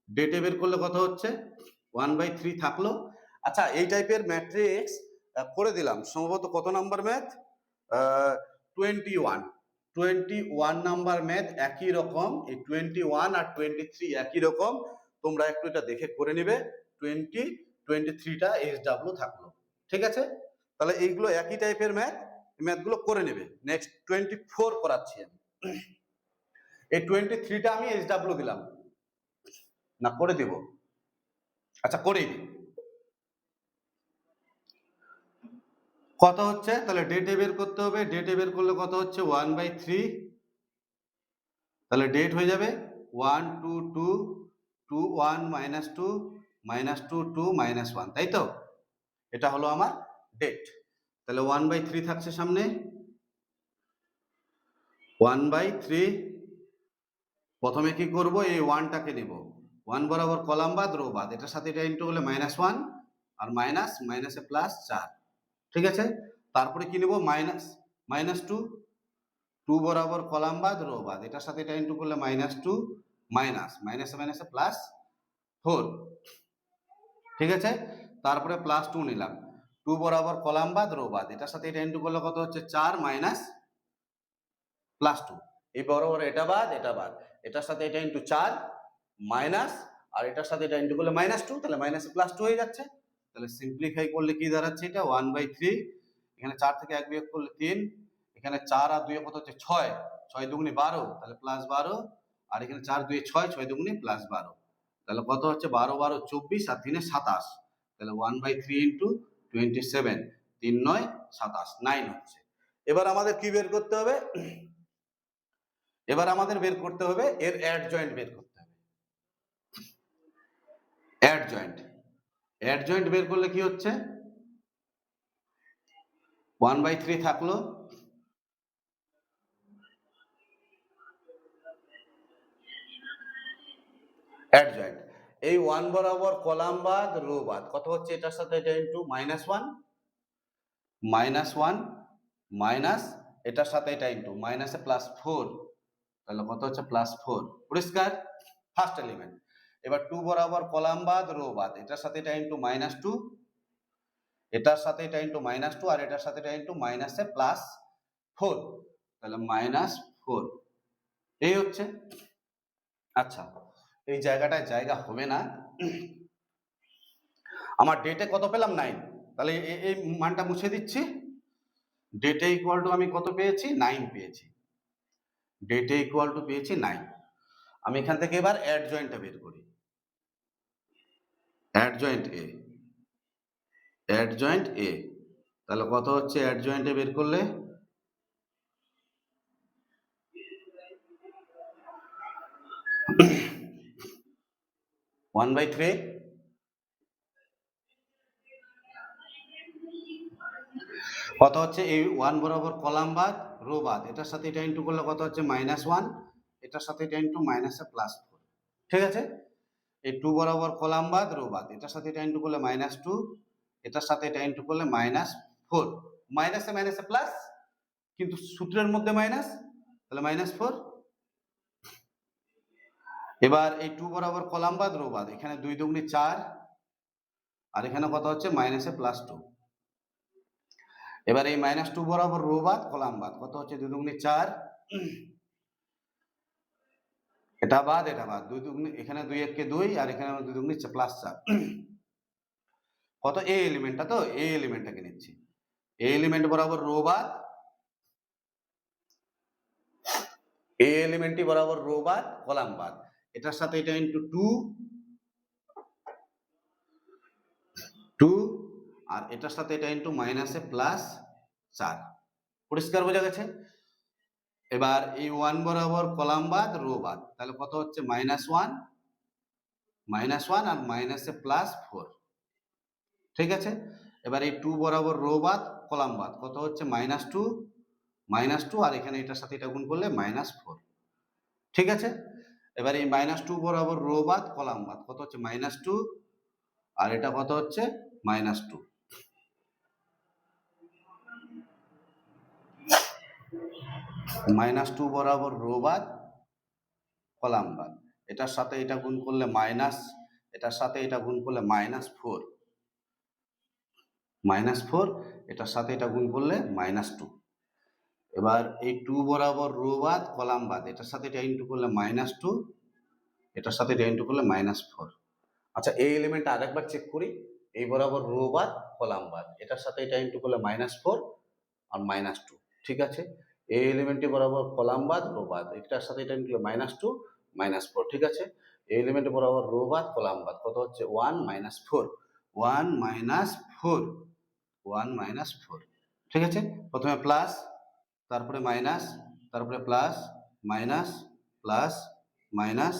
ডেটে বের করলে কত হচ্ছে? 1/3 থাকলো। আচ্ছা, এই টাইপের ম্যাট্রিক্স করে দিলাম। সম্ভবত কত নাম্বার ম্যাথ? 21 21 নাম্বার ম্যাথ একই রকম। এই 21 আর 23 একই রকম। তোমরা একটু এটা দেখে করে নিবে। 20 23টা SW থাকলো। ঠিক আছে? তাহলে এইগুলো একই টাইপের ম্যাথ, ম্যাথগুলো করে নেবে। নেক্সট 24 করাচ্ছি আমি। এই 23টা আমি SW দিলাম না, করে দেব? আচ্ছা, করেই দিই। কত হচ্ছে? তাহলে ডেটে বের করতে হবে। ডেটে বের করলে কত হচ্ছে? 1/3। তাহলে ডেট হয়ে যাবে 1 2 2 2 1 -2 -2 2 -1, তাই তো? এটা হলো আমার ডেট। তাহলে 1/3 থাকছে সামনে। 1/3 প্রথমে কি করব? এই 1টাকে নেব। 1 বরাবর কলাম বাদ রো বাদ, এটার সাথে এটা ইনটু হলে -1 আর মাইনাস মাইনাসে প্লাস 4। ঠিক আছে? তারপরে কি নেব? -2 2 বরাবর কলাম বাদ রো বাদ, এটার সাথে এটা ইনটু করলে -2 মাইনাস মাইনাসে মাইনাসে প্লাস 4। ঠিক আছে? তারপরে +2 নিলাম। 2 বরাবর কলাম বাদ রো বাদ, এটার সাথে এটা ইনটু করলে কত হচ্ছে? 4 মাইনাস +2। এই বরাবর এটা বাদ এটা বাদ, এটার সাথে এটা ইনটু 4 মাইনাস আর এটার সাথে এটা ইনটু করলে -2, তাহলে মাইনাসে +2 হয়ে যাচ্ছে। তাহলে সিম্পলিফাই করলে কি দাঁড়াচ্ছে? এটা 1/3। এখানে 4 থেকে 1 বিয়োগ করলে 3, এখানে 4 আর 2 কত হচ্ছে? 6, 6 দুগুণে 12, তাহলে +12, আর এখানে 4 2 6, 6 দুগুণে +12, তাহলে কত হচ্ছে? 12 12 24 আর 3 27, তাহলে 1/3 ইনটু 27, 3 9 27, 9 হচ্ছে। এবার আমাদের কি বের করতে হবে? এবার আমাদের বের করতে হবে এর অ্যাডজয়েন্ট বের করতে হবে। অ্যাডজয়েন্ট বের করলে কি হচ্ছে? 1/3 থাকলো, অ্যাডজয়েন্ট এই 1 বরাবর কলাম বাদ রো বাদ, কত হচ্ছে? এটার সাথে এটা ইনটু -1 মাইনাস এটার সাথে এটা ইনটু মাইনাসে +4, তাহলে কত হচ্ছে? +4। পরিষ্কার? First element. এবার 2 বরাবর কলাম বাদ রো বাদ, এটার সাথে এটা ইনটু -2, এটার সাথে এটা ইনটু -2 আর এটার সাথে এটা ইনটু মাইনাসে +4, তাহলে -4 এই হচ্ছে। আচ্ছা, এই জায়গাটায় জায়গা হবে না। আমার ডেটে কত পেলাম? 9। তাহলে এই মানটা মুছে দিচ্ছি। ডেটে ইকুয়াল টু আমি কত পেয়েছি? 9 পেয়েছি। ডেটে ইকুয়াল টু পেয়েছি 9। আমি এখান থেকে এবার অ্যাডজয়েন্টটা বের করি। অ্যাডজয়েন্ট এ, তাহলে কত হচ্ছে অ্যাডজয়েন্টে বের করলে? 1/3 কত হচ্ছে? এই 1 বরাবর কলাম বাদ রো বাদ, এটার সাথে এটা ইনটু করলে কত হচ্ছে? -1, এটার সাথে এটা ইনটু মাইনাসে +4। ঠিক আছে? এই 2 বরাবর কলাম বাদ রো বাদ, এটার সাথে এটা ইনটু করলে -2, এটার সাথে এটা ইনটু করলে -4, মাইনাসে মাইনাসে প্লাস, কিন্তু সূত্রের মধ্যে মাইনাস, তাহলে -4। এবার এই 2 বরাবর কলাম বাদ রো বাদ, এখানে 2 দুগুণে 4 আর এখানে কত হচ্ছে? মাইনাসে +2। এবার এই -2 বরাবর রো বাদ কলাম বাদ, কত হচ্ছে? 2 দুগুণে 4, এটা বাদ এটা বাদ, 2 দুগুণে এখানে 2 1 কে 2 আর এখানে 2 দুগুণে +4, কত? এ এলিমেন্টটা, তো এ এলিমেন্টটাকে নিচ্ছি। এ এলিমেন্ট বরাবর রো বাদ, এ এলিমেন্টটি বরাবর রো বাদ কলাম বাদ, এটার সাথে এটা ইনটু 2 আর এটার সাথে এটা ইনটু মাইনাসে +4। পরিষ্কার বোঝা গেছে? এবার এই 1 বরাবর কলাম বাদ রো বাদ, তাহলে কত হচ্ছে? -1 আর মাইনাসে +4। ঠিক আছে? এবার এই 2 বরাবর রো বাদ কলাম বাদ, কত হচ্ছে? -2 আর এখানে এটার সাথে এটা গুণ করলে -4। ঠিক আছে? এবার এই -2 বরাবর রো বাদ কলাম বাদ, কত হচ্ছে -2, আর এটা কত হচ্ছে -2। -2 বরাবর রো বাদ কলাম বাদ, এটার সাথে এটা গুণ করলে মাইনাস, এটার সাথে এটা গুণ করলে -4, -4, এটার সাথে এটা গুণ করলে -2। এবার এই 2 বরাবর রো বাদ কলাম বাদ, এটার সাথে এটা ইন্টু করলে -2, এটার সাথে এটা ইন্টু করলে -4। আচ্ছা, এই এলিমেন্টটা আরেকবার চেক করি। এই বরাবর রো বাদ কলাম বাদ, এটার সাথে এটা ইন্টু করলে -4 আর -2, ঠিক আছে। এই এলিমেন্টটি বরাবর কলাম বাদ রো বাদ, এটার সাথে এটা ইন্টু করলে -2 -4, ঠিক আছে। এই এলিমেন্টটি বরাবর রো বাদ কলাম বাদ, কত হচ্ছে 1 -4, 1 -4, 1 -4, ঠিক আছে। প্রথমে প্লাস, তারপরে মাইনাস, তারপরে প্লাস মাইনাস প্লাস মাইনাস,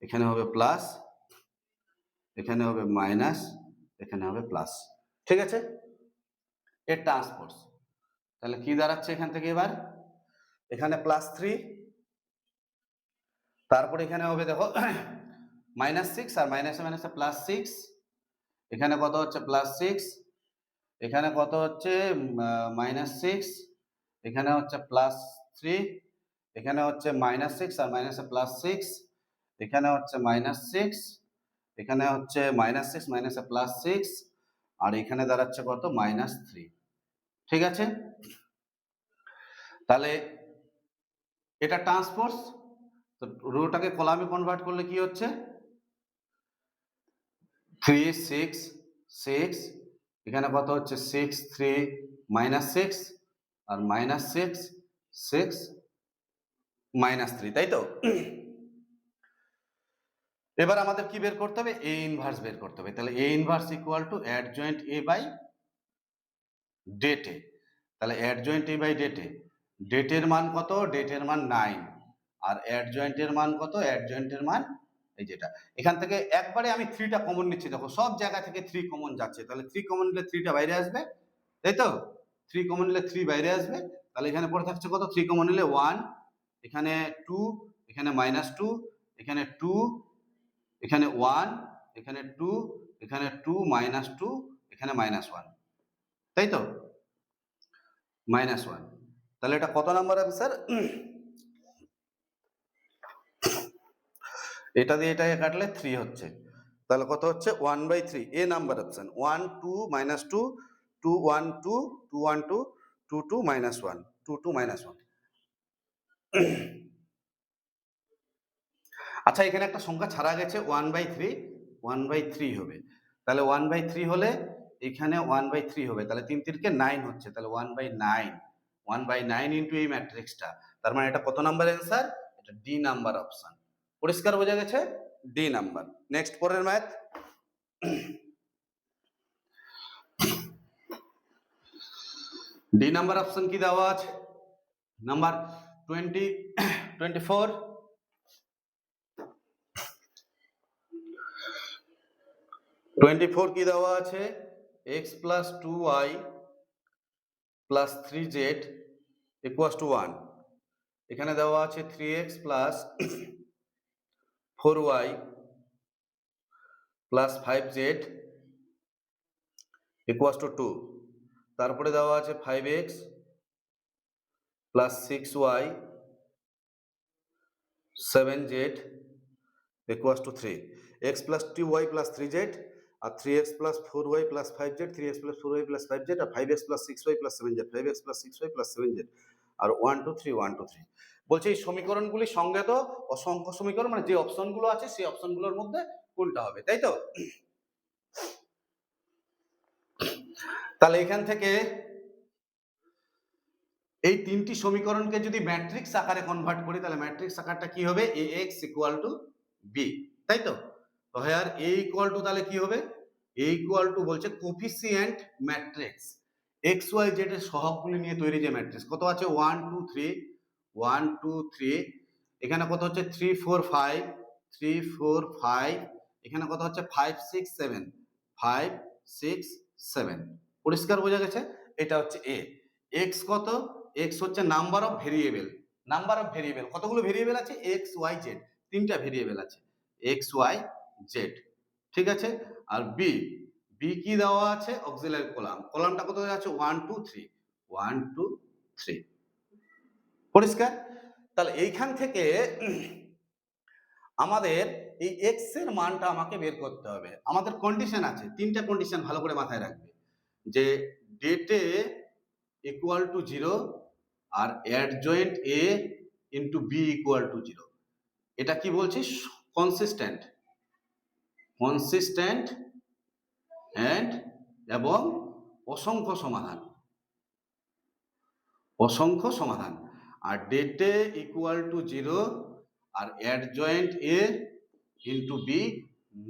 এখানে হবে প্লাস, এখানে হবে মাইনাস, এখানে হবে প্লাস, ঠিক আছে। এর ট্রান্সপোজ তাহলে কি দাঁড়াচ্ছে এখান থেকে, এবার এখানে +3, তারপরে এখানে হবে দেখো -6, আর মাইনাসে মাইনাসে +6, এখানে কত হচ্ছে +6, এখানে কত হচ্ছে -6, এখানে হচ্ছে +3, এখানে হচ্ছে -6 আর মাইনাসে +6, এখানে হচ্ছে -6, এখানে হচ্ছে -6 মাইনাসে +6, আর এখানে দাঁড়াচ্ছে কত -3, ঠিক আছে। তাহলে এটা ট্রান্সপোজ, তো রোটাকে কলামে কনভার্ট করলে কি হচ্ছে 3 6 6, এখানে কত হচ্ছে 6 3 -6 আর -6 6 -3, তাই তো। এবার আমাদের কি বের করতে হবে, এ ইনভার্স বের করতে হবে। তাহলে A inverse equal to adjoint A by ডেটে। তাহলে অ্যাডজয়েন্ট এ বাই ডেটে, ডেটের মান কত, ডেটের মান 9, আর অ্যাডজয়েন্টের মান কত, অ্যাডজয়েন্টের মান এই যেটা। এখান থেকে একবারে আমি 3টা কমন নিচ্ছি, দেখো সব জায়গা থেকে 3 কমন যাচ্ছে, তাহলে 3 কমন নিলে 3টা বাইরে আসবে, তাই তো। 3 কমন নিলে 3 বাইরে আসবে, তাহলে এখানে পড়ে থাকছে কত, 3 কমন নিলে 1, এখানে 2, এখানে -2, এখানে 2, এখানে 1, এখানে 2, এখানে 2 -2, এখানে -1, তাই তো, -1। তাহলে এটা কত নাম্বার অ্যান্সার, এটা দিয়ে এটাকে কাটলে 3 হচ্ছে, তাহলে কত হচ্ছে 1/3, এ নাম্বার অপশন 1 2 -2 2 1 2 2 1 2 2 2 -1 2 2 -1। আচ্ছা, এখানে একটা সংখ্যা ছাড়া গেছে 1/3, 1/3 হবে, তাহলে 1/3 হলে এখানে 1/3 হবে, তাহলে 3 3 কে 9 হচ্ছে, তাহলে 1/9, 1/9 ইনটু এই ম্যাট্রিক্সটা, তার মানে এটা কত নাম্বার অ্যান্সার, এটা ডি নাম্বার অপশন। পরিষ্কার বোঝা গেছে, ডি নাম্বার। নেক্সট পরের ম্যাথ, ডি নাম্বার অপশন কি দেওয়া আছে, নাম্বার 24, 24 কি দেওয়া আছে, x plus 2y plus 3z equals to 1, এখানে দেওয়া আছে 3x plus 4y plus 5z equals to 2, তারপরে দেওয়া আছে 5x plus 6y 7z equals to 3, x plus 2y plus 3z R 3x plus 4y plus 5z, 3x plus 4y plus 5z R 5x plus 6y plus 7z, 5x plus 6y plus 7z আর 1 2 3 1 2 3। বলছে এই সমীকরণগুলি সংজ্ঞাত অসংখ্য সমীকরণ, মানে যে অপশনগুলো আছে সেই অপশনগুলোর মধ্যে কোনটা হবে, তাই তো। তাহলে এখান থেকে এই তিনটি সমীকরণকে যদি ম্যাট্রিক্স আকারে কনভার্ট করি, তাহলে ম্যাট্রিক্স আকারটা কি হবে, ax ইকুয়াল টু বি, তাই তো। তো হিয়ার a ইকুয়াল টু তাহলে কি হবে, a ইকুয়াল টু বলছে coefficient matrix x y z এর সহগগুলি নিয়ে তৈরি যে ম্যাট্রিক্স, কত আছে 1 2 3 1 2 3, এখানে কত হচ্ছে 3 4 5 3 4 5, এখানে কত হচ্ছে 5 6 7 5 6 7। পরিষ্কার বোঝা গেছে, এটা হচ্ছে a। x কত, x হচ্ছে number of variable, number of variable, কতগুলো ভেরিয়েবল আছে x y z, তিনটা ভেরিয়েবল আছে, এক্স ওয়াই জেড। ঠিক আছে, আর বি, বি কি দেওয়া আছে, অক্সিলারি কলাম, কলামটা কোথায় আছে, 1 2 3, 1 2 3। পরিষ্কার? তাহলে এইখান থেকে আমাদের এই এক্স এর মানটা আমাকে বের করতে হবে। আমাদের কন্ডিশন আছে, তিনটা কন্ডিশন ভালো করে মাথায় রাখবে, যে ডেটে ইকুয়াল টু 0 আর adjoint A into B equal to 0। এটা কি বলছি, কনসিস্টেন্ট, কনসিস্টেন্ট এন্ড এবং অসংখ্য সমাধান, অসংখ্য সমাধান। আর ডেটে ইকুয়াল টু 0 আর adjoint A into B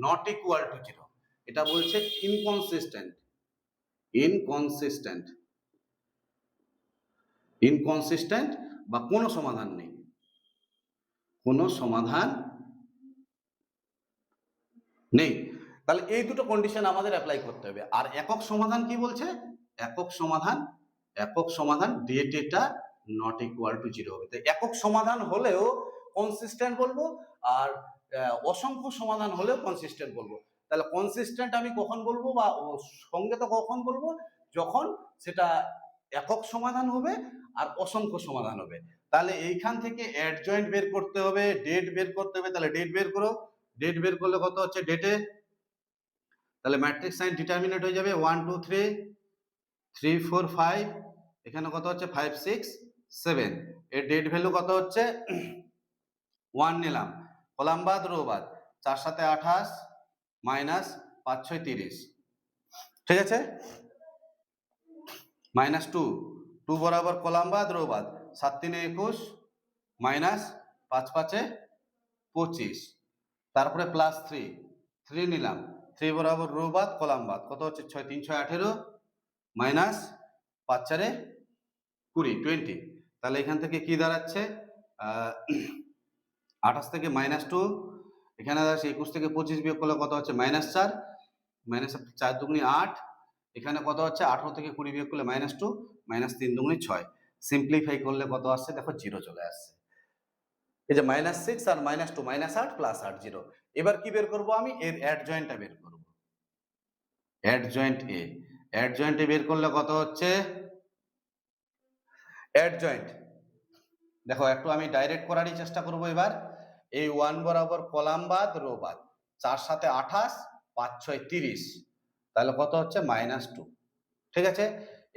not equal to 0, এটা বলছে ইনকনসিস্টেন্ট, ইনকনসিস্টেন্ট, ইনকনসিস্টেন্ট বা কোনো সমাধান নেই, কোনো সমাধান নেই। তাহলে এই দুটো কন্ডিশন আমাদের অ্যাপ্লাই করতে হবে। আর একক সমাধান কি বলছে, একক সমাধান, একক সমাধান ডেটা নট ইকুয়াল টু 0 হবে। তাই একক সমাধান হলেও কনসিস্টেন্ট বলবো, আর অসংখ্য সমাধান হলেও কনসিস্টেন্ট বলবো। তাহলে কনসিস্টেন্ট আমি কখন বলবো বা সঙ্গে তো কখন বলবো, যখন সেটা একক সমাধান হবে আর অসংখ্য সমাধান হবে। তাহলে এইখান থেকে অ্যাডজয়েন্ট বের করতে হবে, ডেট বের করতে হবে। তাহলে ডেট বের করো, ডেট বের করলে কত হচ্ছে ডেটে, তাহলে ম্যাট্রিক্স সাইন ডিটারমিনেন্ট হয়ে যাবে 1 2 3 3 4 5, এখানে কত হচ্ছে 5 6 7, এর ডেট ভ্যালু কত হচ্ছে 1 নিলাম, কলাম বাদ রো বাদ, 4 7 28 মাইনাস 5 6 30। ঠিক আছে, মাইনাস 2, 2 বরাবর কলাম বাদ রো বাদ, 7 3 21 মাইনাস 5 5 25, তারপরে প্লাস 3, 3 নিলাম, 3 বরাবর রো বাদ কলাম বাদ, কত হচ্ছে 6 3 6 18 মাইনাস 5 4 20 20। তাহলে এখান থেকে কি দাঁড়াচ্ছে, 28 থেকে মাইনাস 2, এখানে দাঁড়াচ্ছে 21 থেকে 25 বিয়োগ করলে কত হচ্ছে মাইনাস 4, মাইনাস 4 দুগুনি 8, এখানে কত হচ্ছে 18 থেকে 20 বিয়োগ করলে মাইনাস 2, মাইনাস 3 দুগুনি 6, সিম্পলিফাই করলে কত আসছে দেখো 0 চলে আসছে। এই যে মাইনাস 6 আর মাইনাস 2, মাইনাস 8 প্লাস 8 0। এবার কি বের করব আমি, এর অ্যাডজয়েন্টটা বের করব, অ্যাডজয়েন্ট এ, অ্যাডজয়েন্ট এ বের করলে কত হচ্ছে, অ্যাডজয়েন্ট দেখো একটু আমি ডাইরেক্ট করারই চেষ্টা করব এবার। এই 1 বরাবর কলাম বাদ রো বাদ, 4 7 28 5 6 30, তাহলে কত হচ্ছে মাইনাস 2। ঠিক আছে,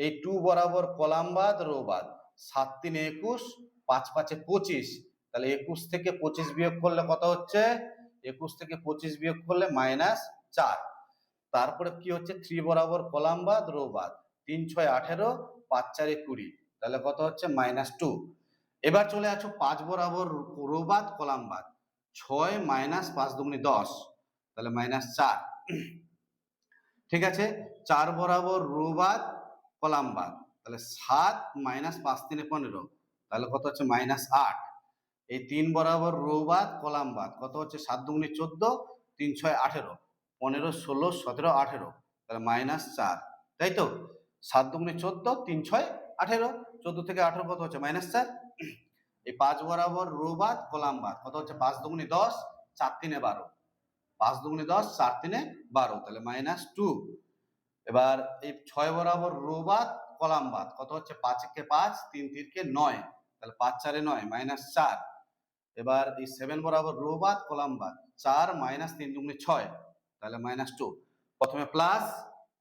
এই 2 বরাবর কলাম বাদ রো বাদ, 7 3 21 5 5 25, তাহলে 21 থেকে 25 বিয়োগ করলে কত হচ্ছে, 21 থেকে 25 বিয়োগ করলে মাইনাস 4। তারপরে কি হচ্ছে 3 বরাবর কলাম বাদ রো বাদ, 3 6 18 5 4 20, তাহলে কত হচ্ছে মাইনাস 2। এবার চলে আসো 5 বরাবর রো বাদ কলাম বাদ, 6 মাইনাস 5 দুগুনি 10, তাহলে মাইনাস 4। ঠিক আছে, 4 বরাবর রো বাদ কলাম বাদ, তাহলে 7 মাইনাস 5 3 15, তাহলে কত হচ্ছে মাইনাস 8। এই 3 বরাবর রো বাদ কলাম বাদ, কত হচ্ছে 7 দুগুনি 14 3 6 18 15 16 17 18, তাহলে মাইনাস 4। তাই তো, 7 দুগুনি 14 3 6 18, 14 থেকে 18 কত হচ্ছে মাইনাস 4। এই 5 বরাবর রো বাদ কলাম বাদ, কত হচ্ছে 5 দুগুনি 10 4 3 12, 5 দুগুনি 10 4 3 12, তাহলে মাইনাস 2। এবার এই 6 বরাবর রো বাদ কলাম বাদ, কত হচ্ছে 5 কে 5 3 3 কে 9, তাহলে 5 4 9 মাইনাস 4। এবার এই 7 বরাবর রো বাদ কলাম বাদ, 4 মাইনাস 3 দুগুনি 6, তাহলে মাইনাস 2। প্রথমে প্লাস,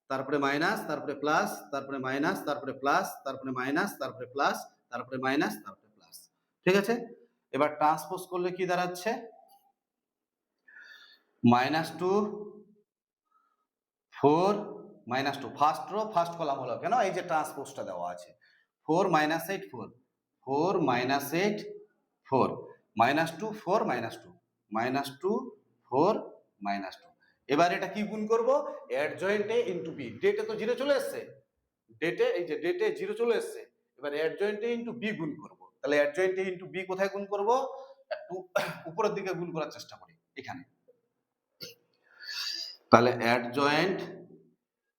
তারপরে মাইনাস, তারপরে প্লাস, তারপরে মাইনাস, তারপরে প্লাস, তারপরে মাইনাস, তারপরে প্লাস, তারপরে মাইনাস, তারপরে প্লাস। ঠিক আছে, এবার ট্রান্সপোজ করলে কি দাঁড়াচ্ছে, minus 2 4 minus 2, first row first column হলো কেন, এই যে ট্রান্সপোজটা দেওয়া আছে, 4 minus 8 4 4 minus 8 4 minus 2 4 minus 2 minus 2 4 minus 2। এবার এটা কি গুণ করব, অ্যাডজয়েন্ট এ ইনটু বি, ডেটে তো 0 চলে এসেছে, ডেটে এই যে ডেটে 0 চলে এসেছে, এবার অ্যাডজয়েন্ট এ ইনটু বি গুণ করব। তাহলে অ্যাডজয়েন্ট এ ইনটু বি কোথায় গুণ করব, একটু উপরের দিকে গুণ করার চেষ্টা করি এখানে। তাহলে অ্যাডজয়েন্ট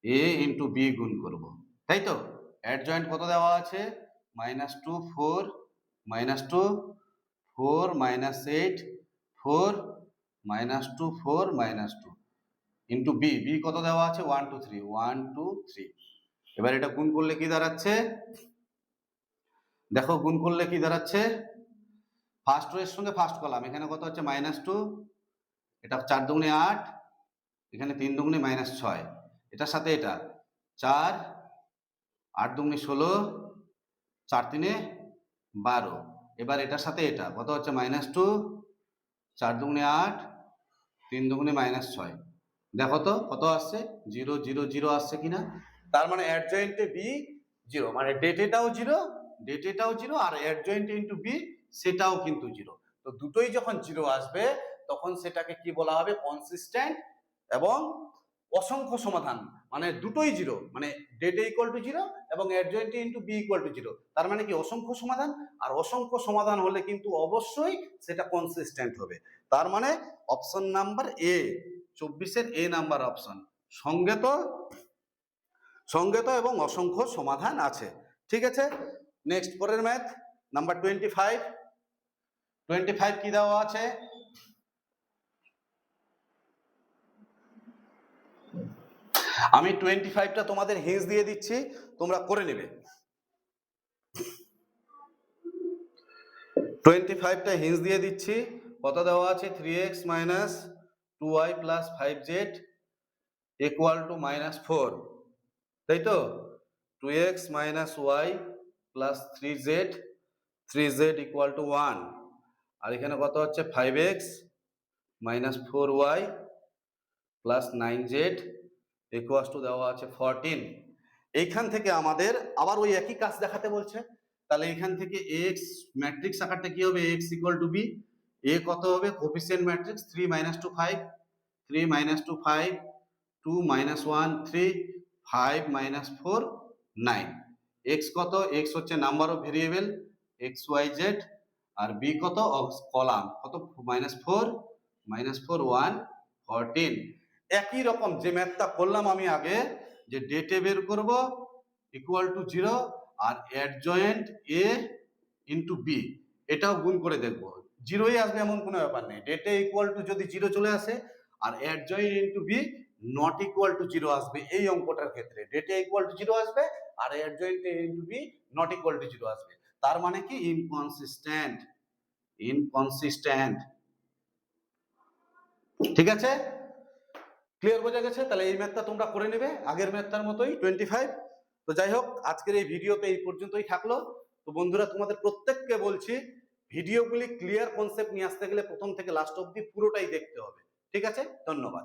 এ ইন্টু বি গুণ করব, তাই তো। অ্যাডজয়েন্ট কত দেওয়া আছে, minus 2 4 minus 2 4 minus 8 4 -2 4 -2 into B, B কত দেওয়া আছে 1 2 3 1 2 3। এবার এটা গুণ করলে কি দাঁড়াচ্ছে, দেখো গুণ করলে কি দাঁড়াচ্ছে, ফার্স্ট রো এর সঙ্গে ফার্স্ট কলাম, এখানে কত হচ্ছে -2, এটা 4 দুগুণে 8, এখানে 3 দুগুণে -6, এটার সাথে এটা 4 8 দুগুণে 16, 4 3 12। এবার এটার সাথে এটা কত হচ্ছে -2, 4 দুগুণে 8, 3 দুগুণে -6। দেখো তো কত আসছে, 0 0 0 আসছে কিনা। তার মানে অ্যাডজয়েন্টে বি 0, মানে ডেটেটাও 0, ডেটেটাও 0, আর অ্যাডজয়েন্টে ইন্টু বি সেটাও কিন্তু 0। তো দুটোই যখন 0 আসবে তখন সেটাকে কি বলা হবে, কনসিস্টেন্ট এবং অসংখ্য সমাধান। মানে দুটোই 0, মানে ডেটে ইকুয়াল টু 0 এবং অ্যাডজয়েন্টে ইন্টু বি ইকুয়াল টু 0। তার মানে কি অসংখ্য সমাধান, আর অসংখ্য সমাধান হলে কিন্তু অবশ্যই সেটা কনসিস্টেন্ট হবে। তার মানে অপশন নাম্বার এ, 24-এর এ নাম্বার অপশন, সঙ্গেত এবং অসংখ্য সমাধান আছে। ঠিক আছে, নেক্সট পরের ম্যাথ নাম্বার 25। 25 কি দেওয়া আছে, আমি 25টা তোমাদের হিন্স দিয়ে দিচ্ছি, তোমরা করে নেবে। 25টা হিন্স দিয়ে দিচ্ছি, কত দেওয়া আছে, 3x - 2y + 5z = -4, তাই তো। 2x - y + 3z = 1, আর এখানে কত হচ্ছে 5x - 4y + 9z = দেওয়া আছে 14। এইখান থেকে আমাদের আবার ওই একই কাজ দেখাতে বলছে, তাহলে এখান থেকে x ম্যাট্রিক্স আকারটা কি হবে, x = b, a কত হবে, কোএফিসিয়েন্ট ম্যাট্রিক্স 3 - 2 5, 3 - 2 5, 2 - 1 3, 5 - 4 9। x কত, x হচ্ছে number of variable x y z, আর b কত, কলাম কত, -4 -4 1 14। একই রকম যে ম্যাথটা করলাম আমি আগে, যে ডেটে বের করব = 0 আর অ্যাডজয়েন্ট a ইন্টু বি, এটাও গুণ করে দেখবো, 0ই আসবে এমন কোনো ব্যাপার নেই। ডেটে যদি 0 চলে আসে আর অ্যাডজয়েন্ট ইন্টু বি = 0 আসবে, এই অঙ্কটার ক্ষেত্রে ডেটে = 0 আসবে আর অ্যাডজয়েন্ট ইন্টু বি = 0 আসবে। তার মানে কি ইনকনসিস্টেন্ট, ঠিক আছে, ক্লিয়ার বোঝা গেছে। তাহলে এই ম্যাথটা তোমরা করে নেবে আগের ম্যাথটার মতোই 25। তো যাই হোক, আজকের এই ভিডিওতে এই পর্যন্তই থাকলো। তো বন্ধুরা, তোমাদের প্রত্যেককে বলছি, ভিডিওগুলি ক্লিয়ার কনসেপ্ট নিয়ে আসতে গেলে প্রথম থেকে লাস্ট অবধি পুরোটাই দেখতে হবে। ঠিক আছে, ধন্যবাদ।